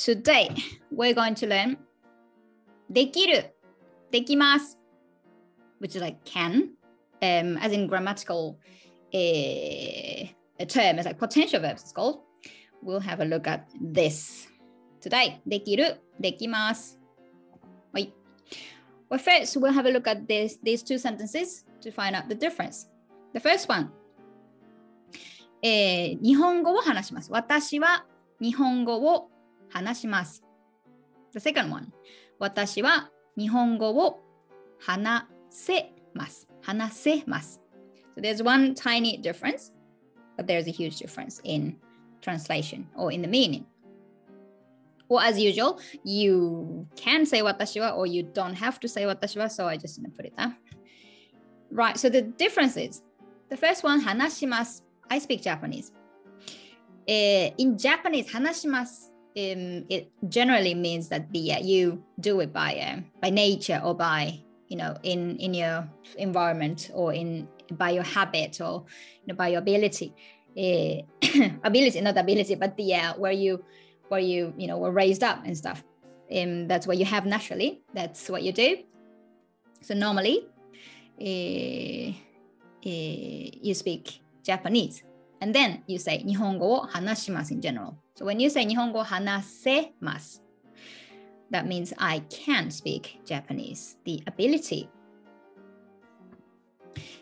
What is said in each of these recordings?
Today, we're going to learn できる、できます which is like can, as in grammatical a term, as like potential verbs it's called. We'll have a look at this today. できる、できます。Well, first, we'll have a look at these two sentences to find out the difference. The first one, 日本語を話します。私は日本語を話します。The second one, 私は日本語を話せます。話せます。So there's one tiny difference, but there's a huge difference in translation or in the meaning. Or as usual, you can say 私は or you don't have to say 私は, so I just put it there. Right, so the difference is, the first one, 話します. I speak Japanese. In Japanese, 話します. It generally means that you do it by nature or by, in your environment or by your habit or by your ability. Ability, not ability, but where you were raised up and stuff. That's what you have naturally. That's what you do. So normally, you speak Japanese. And then you say 日本語を話します in general. So when you say 日本語を話せます, that means I can speak Japanese, the ability.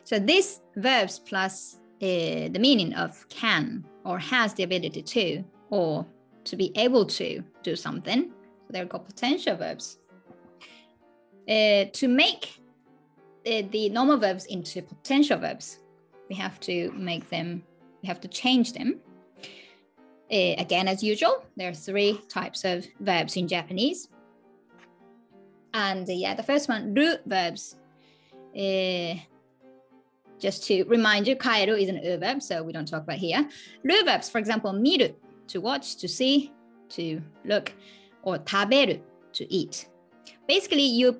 So this verbs plus the meaning of can or has the ability to or to be able to do something. So they're called potential verbs. To make the normal verbs into potential verbs, we have to change them. Again, as usual, there are three types of verbs in Japanese. And the first one, る verbs. Just to remind you, 帰る is an う verb, so we don't talk about here. る verbs, for example, 見る, to watch, to see, to look, or 食べる, to eat. Basically, you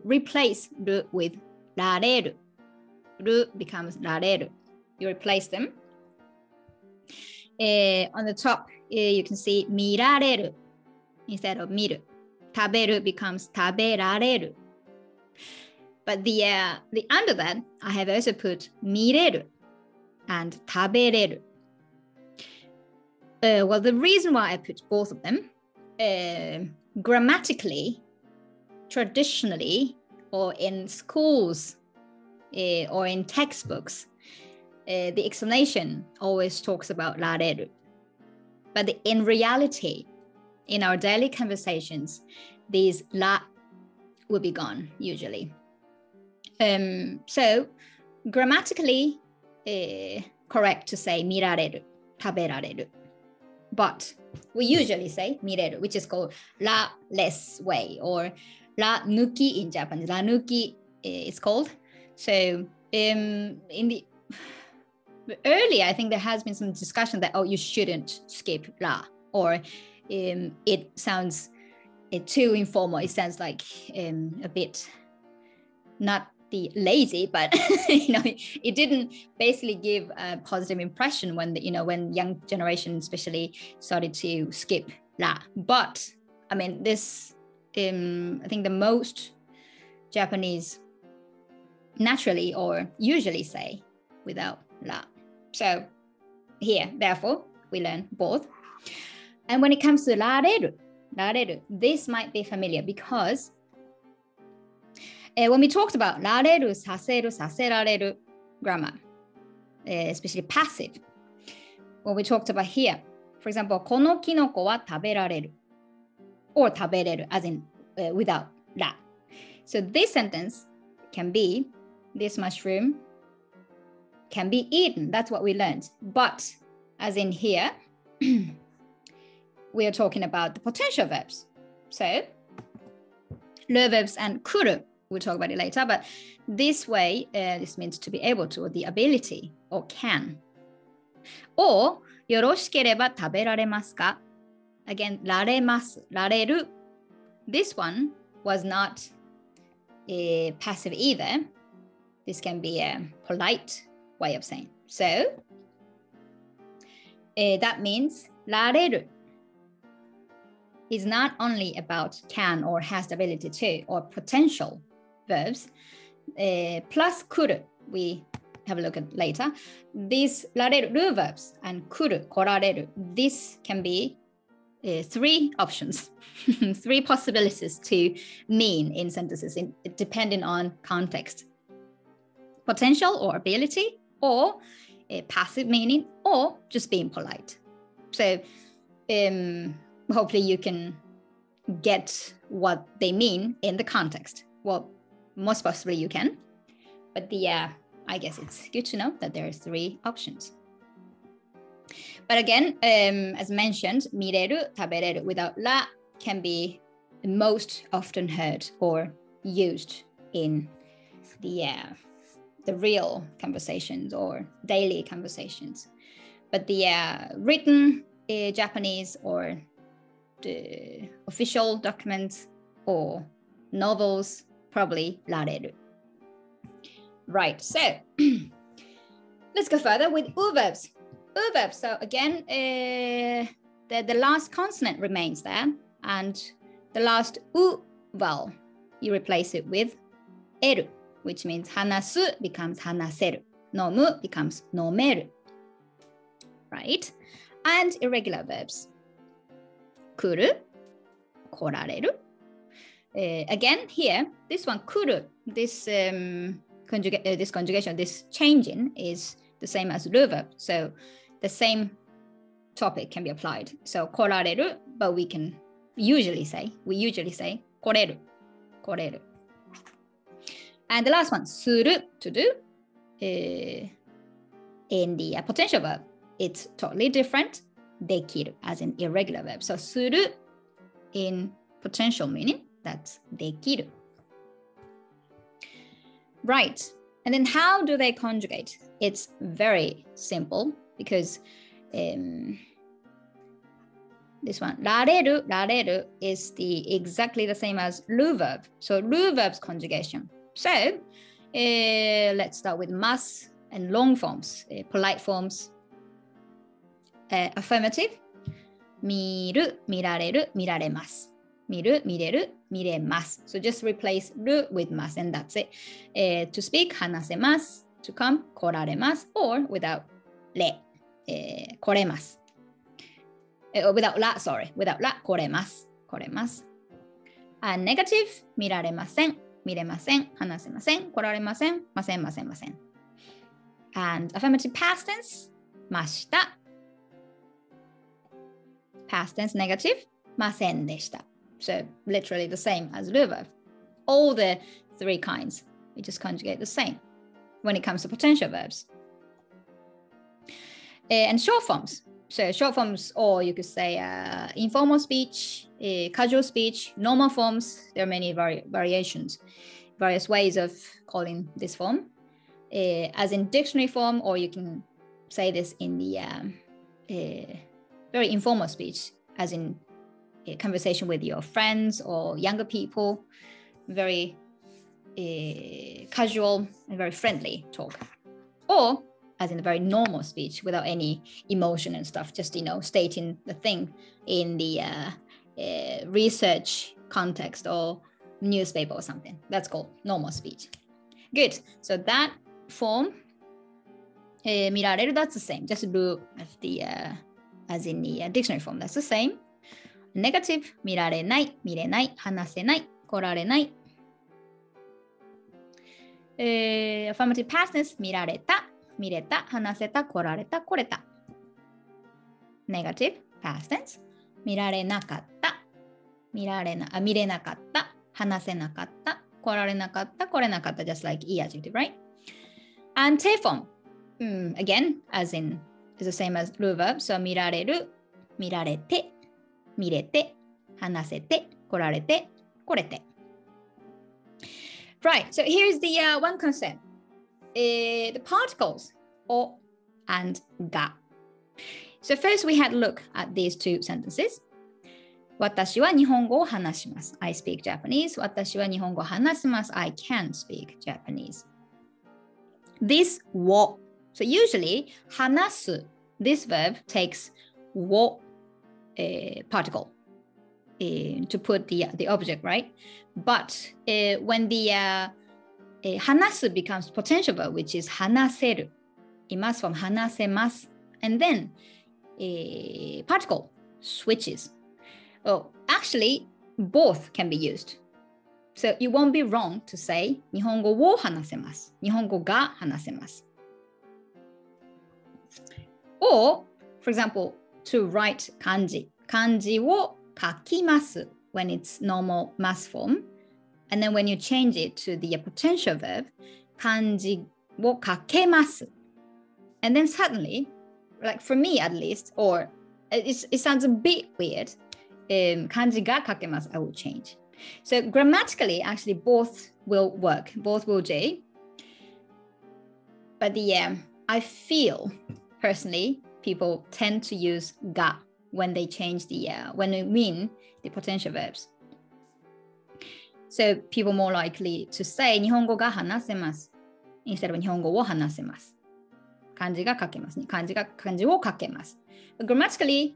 replace る with られる. る becomes られる. You replace them. On the top, you can see 見られる instead of 見る. 食べる becomes 食べられる. But the under that, I have also put 見れる and 食べれる. Well, the reason why I put both of them, grammatically, traditionally, or in schools, or in textbooks, the explanation always talks about られる. But in reality, in our daily conversations, these ら will be gone usually. So grammatically correct to say 見られる, 食べられる. But we usually say 見れる, which is called ら less way or ら抜き in Japanese. ら抜き is called. So in the earlier, I think there has been some discussion that, you shouldn't skip ら or it sounds too informal. It sounds like a bit not the lazy, but it didn't basically give a positive impression when when young generation especially started to skip ら. But I mean, this I think the most Japanese naturally or usually say without ら. So here, therefore, we learn both. And when it comes to られる, this might be familiar because when we talked about られる、させる、させられる grammar, especially passive, when we talked about here, for example, このキノコは食べられる or 食べれる as in without ら. So this sentence can be, this mushroom can be eaten. That's what we learned. But as in here, we are talking about the potential verbs. So る verbs and 来る. We'll talk about it later, but this way, this means to be able to, or the ability, or can. Or, よろしければ食べられますか? Again, られます、られる. This one was not passive either. This can be a polite way of saying. So, that means られる is not only about can or has the ability to or potential verbs. Plus 来る we have a look at later. These られる verbs and 来る来られる this can be three options, three possibilities to mean in sentences depending on context. Potential or ability, or passive meaning, or just being polite. So hopefully you can get what they mean in the context. Well, most possibly you can. But I guess it's good to know that there are three options. But again, as mentioned, 見れる, 食べれる without ら can be most often heard or used in the real conversations or daily conversations. But the written Japanese or the official documents or novels, probably られる. Right, so let's go further with verbs. Verbs, so again, the last consonant remains there, and the last vowel, you replace it with る, which means 話す becomes 話せる, 飲む becomes 飲める, right? And irregular verbs. 来る, 来られる. Again, here, this one, 来る, this conjugation, this changing is the same as る verb. So the same topic can be applied. So 来られる, but we usually say 来れる, 来れる. And the last one, する, to do. In the potential verb, it's totally different. できる, as in irregular verb. So する in potential meaning, that's できる. Right. And then how do they conjugate? It's very simple because this one, られる is exactly the same as る verb. So る verb's conjugation. So let's start with ます and long forms, polite forms. Affirmative, 見る、見られる、見られます。見る、見れる、見れます。So just replace る with ます and that's it. To speak, 話せます。To come, 来られます。Or without れ、来れます。without ら、sorry. without ら、来れます。来れます。And negative, 見られません。見れません。話せません。来られません。ません、ません、ません。And affirmative past tense, ました。Past tense negative, ませんでした。So literally the same as る verb. All the three kinds, we just conjugate the same when it comes to potential verbs. And short forms. So short forms, or you could say informal speech, casual speech, normal forms. There are many variations, various ways of calling this form. As in dictionary form, or you can say this in the very informal speech, as in a conversation with your friends or younger people, very casual and very friendly talk. Or as in a very normal speech without any emotion and stuff, just, stating the thing in the research context or newspaper or something. That's called normal speech. Good. So that form, 見られる, that's the same. Just do as in the dictionary form, that's the same. Negative, 見られない、見れない、話せない、来られない。Affirmative past tense, 見られた、見れた、話せた、来られた、来れた。Negative past tense, 見られなかった、見れなかった、話せなかった、来られなかった、来れなかった。Just like E adjective, right? And te form, again, as in, is the same as る verb. So 見られる、見られて、見れて、話せて、来られて、来れて。Right, so here's the one concept. The particles, o and ga. So first we had a look at these two sentences. 私は日本語を話します。I speak Japanese. 私は日本語を話します。I can speak Japanese. This を. So usually 話す, this verb takes を particle to put the object, right? But when the hanasu becomes potential verb, which is hanaseru, imasu from hanasemasu, and then particle switches. Well, actually, both can be used. So you won't be wrong to say 日本語を話せます。日本語が話せます。Or, for example, to write 漢字。漢字を書きます when it's normal mass form. And then when you change it to the potential verb, 漢字を書けます。And then suddenly, like for me at least, or it sounds a bit weird, 漢字が書けます I will change. So grammatically, actually, both will work. Both will do. But I feel personally, people tend to use ga when they change when they mean the potential verbs. So people more likely to say 日本語が話せます instead of 日本語を話せます。漢字が書けます。漢字を書けます。But grammatically,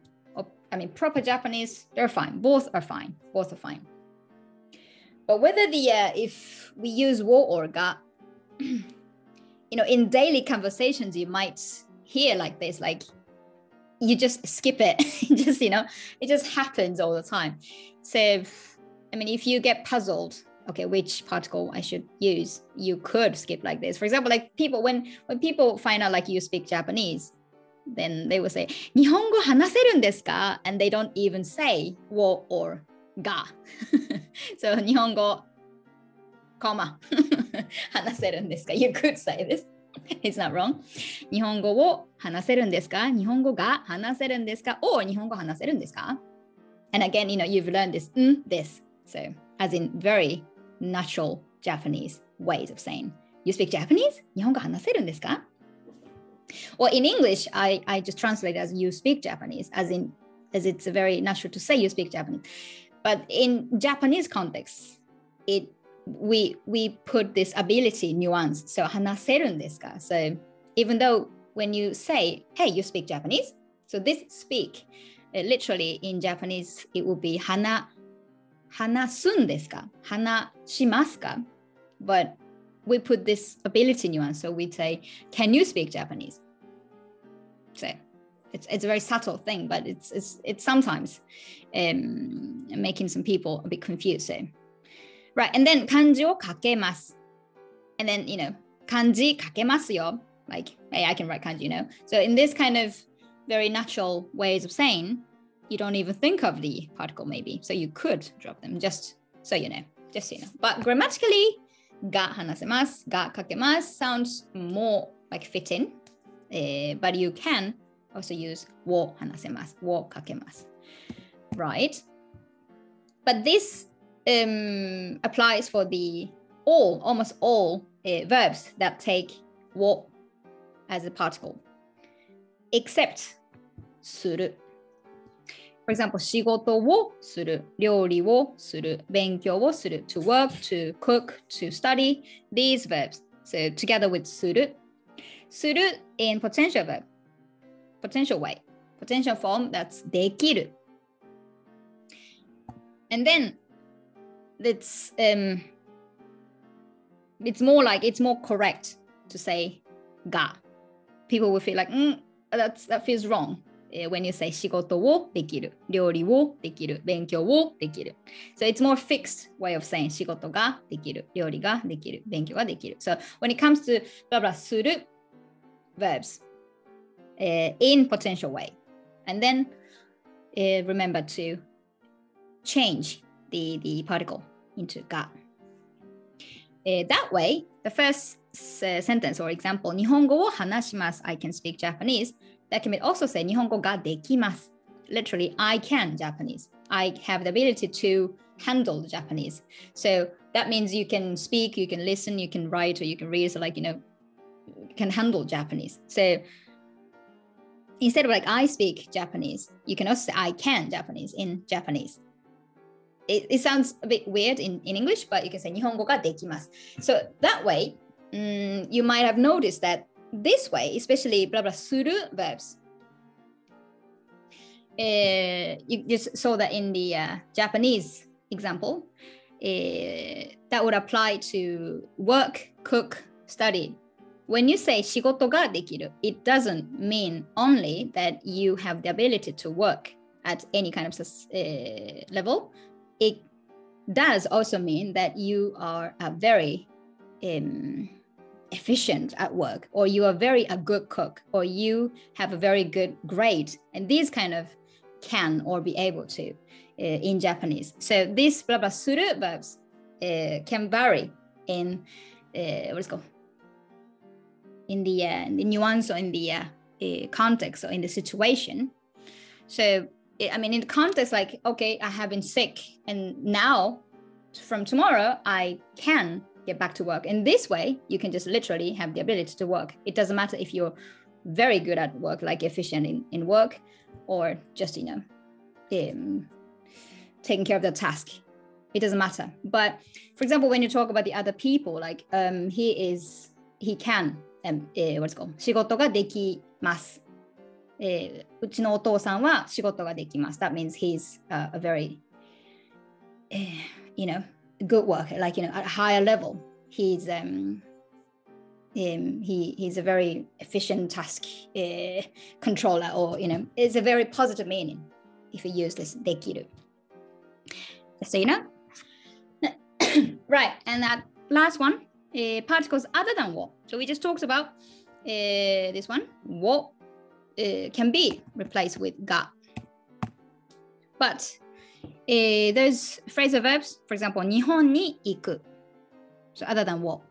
proper Japanese, they're fine. Both are fine. Both are fine. But whether if we use wo or ga, in daily conversations, you might hear like this, like you just skip it. It just happens all the time. So, if you get puzzled, okay, which particle I should use, you could skip like this. For example, like people, when people find out like you speak Japanese, then they will say, 日本語話せるんですか? And they don't even say wo or ga. So 日本語 comma 話せるんですか? You could say this. It's not wrong. 日本語を話せるんですか? 日本語が話せるんですか? Or 日本語話せるんですか? And again, you've learned this. So as in very natural Japanese ways of saying, you speak Japanese? 日本語話せるんですか? Or in English, I just translate as you speak Japanese, as it's very natural to say you speak Japanese. But in Japanese context, we put this ability nuance. So 話せるんですか? So even though when you say, hey, you speak Japanese, so this speak, literally in Japanese, it would be 話すんですか? 話しますか? But we put this ability nuance. So we say, can you speak Japanese? So it's a very subtle thing, but it's sometimes making some people a bit confused. So, right, and then 漢字を書けます. And then, 漢字書けますよ. Like, hey, I can write kanji, So in this kind of very natural ways of saying, you don't even think of the particle maybe. So you could drop them, just so you know. But grammatically, が話せます, が書けます sounds more like fitting. But you can also use を話せます, を書けます. Right? But this applies for almost all verbs that take を as a particle, except する. For example, 仕事をする, 料理をする, 勉強をする, to work, to cook, to study, these verbs. So together with する. する in potential verb, potential way, potential form, that's できる. And then it's more correct to say が. People will feel like, that feels wrong. When you say 仕事をできる、料理をできる、勉強をできる. So it's more fixed way of saying 仕事ができる、料理ができる、勉強ができる. So when it comes to blah blah する verbs in potential way, and then remember to change the particle into が. That way, the first sentence or example, 日本語を話します I can speak Japanese.That can also say 日本語ができます. Literally, I can Japanese. I have the ability to handle the Japanese. So that means you can speak, you can listen, you can write, or you can read. So you can handle Japanese. So instead of like I speak Japanese, you can also say I can Japanese in Japanese. It sounds a bit weird in English, but you can say 日本語ができます. So that way, you might have noticed that this way, especially blah blah する verbs, you just saw that in the Japanese example, that would apply to work, cook, study. When you say 仕事ができる, it doesn't mean only that you have the ability to work at any kind of level. It does also mean that you are a very efficient at work, or you are a good cook, or you have a very good grade, and these kind of can or be able to in Japanese. So these blah blah suru verbs can vary in what is called in the nuance or in the context or in the situation. So I mean, in the context, like, okay, I have been sick, and now from tomorrow I can get back to work. In this way, you can just literally have the ability to work. It doesn't matter if you're very good at work, like efficient in work, or just, you know, taking care of the task. It doesn't matter. But for example, when you talk about the other people, like he can, what's it called? 仕事ができます。うちのお父さんは仕事ができます。That means he's a very, you know, good worker, like, you know, at a higher level. He's a very efficient task controller, or, you know, it's a very positive meaning if you use this できる. Just so you know. Right, and that last one, particles other than を. So we just talked about this one. を can be replaced with が. But those phrasal verbs, for example, 日本に行く. So other than を.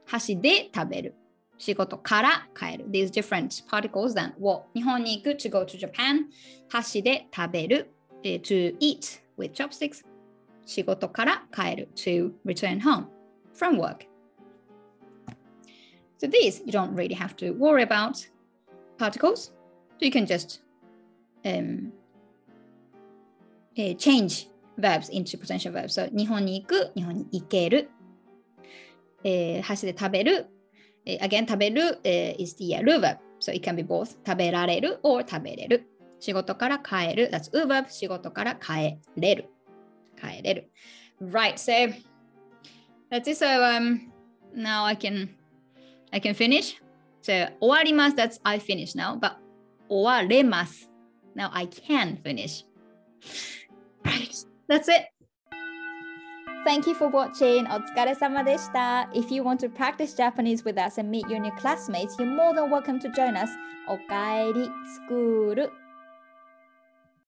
箸で食べる. 仕事から帰る. These different particles than を. 日本に行く to go to Japan. 箸で食べる to eat with chopsticks. 仕事から帰る to return home from work. So these you don't really have to worry about particles. So you can just change verbs into potential verbs. So 日本に行く、日本に行ける。箸で食べる。Again, 食べる is the る verb. So it can be both 食べられる or 食べれる。仕事から帰る。That's う verb. 仕事から帰れる。帰れる。Right, so that's it. So now I can finish. So 終わります. That's I finish now. But 終われます. Now I can finish. Right, that's it. Thank you for watching. お疲れ様でした. If you want to practice Japanese with us and meet your new classmates, you're more than welcome to join us. おかえりスクール.